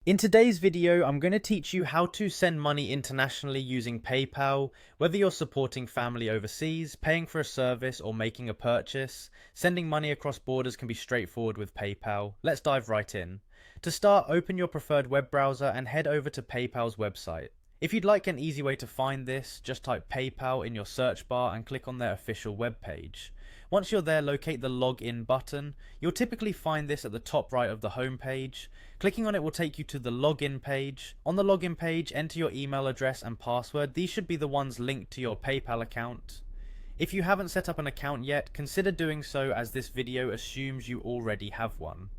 In today's video, I'm going to teach you how to send money internationally using PayPal. Whether you're supporting family overseas, paying for a service, or making a purchase, sending money across borders can be straightforward with PayPal. Let's dive right in. To start, open your preferred web browser and head over to PayPal's website. If you'd like an easy way to find this, just type PayPal in your search bar and click on their official webpage. Once you're there, locate the login button. You'll typically find this at the top right of the home page. Clicking on it will take you to the login page. On the login page, enter your email address and password. These should be the ones linked to your PayPal account. If you haven't set up an account yet, consider doing so as this video assumes you already have one.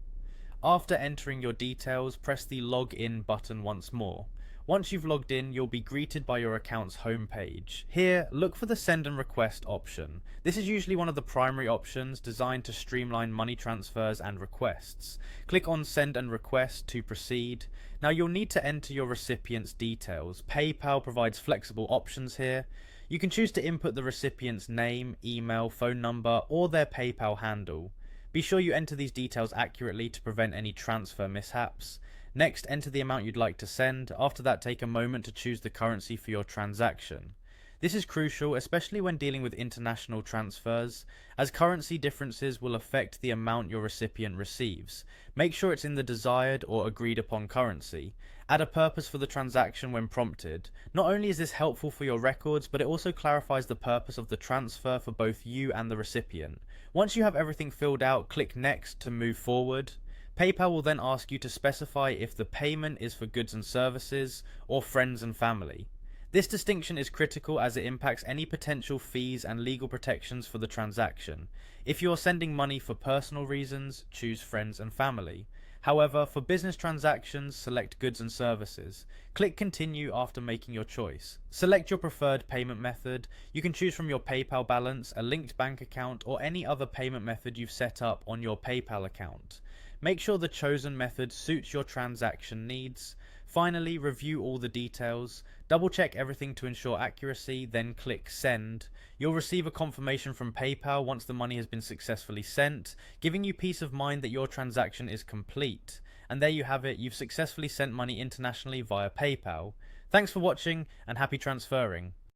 After entering your details, press the login button once more. Once you've logged in, you'll be greeted by your account's home page. Here, look for the send and request option. This is usually one of the primary options designed to streamline money transfers and requests. Click on send and request to proceed. Now you'll need to enter your recipient's details. PayPal provides flexible options here. You can choose to input the recipient's name, email, phone number, or their PayPal handle. Be sure you enter these details accurately to prevent any transfer mishaps. Next, enter the amount you'd like to send. After that, take a moment to choose the currency for your transaction. This is crucial, especially when dealing with international transfers, as currency differences will affect the amount your recipient receives. Make sure it's in the desired or agreed upon currency. Add a purpose for the transaction when prompted. Not only is this helpful for your records, but it also clarifies the purpose of the transfer for both you and the recipient. Once you have everything filled out, click Next to move forward. PayPal will then ask you to specify if the payment is for goods and services or friends and family. This distinction is critical as it impacts any potential fees and legal protections for the transaction. If you are sending money for personal reasons, choose friends and family. However, for business transactions, select goods and services. Click Continue after making your choice. Select your preferred payment method. You can choose from your PayPal balance, a linked bank account, or any other payment method you've set up on your PayPal account. Make sure the chosen method suits your transaction needs. Finally, review all the details. Double check everything to ensure accuracy, then click Send. You'll receive a confirmation from PayPal once the money has been successfully sent, giving you peace of mind that your transaction is complete. And there you have it, you've successfully sent money internationally via PayPal. Thanks for watching and happy transferring.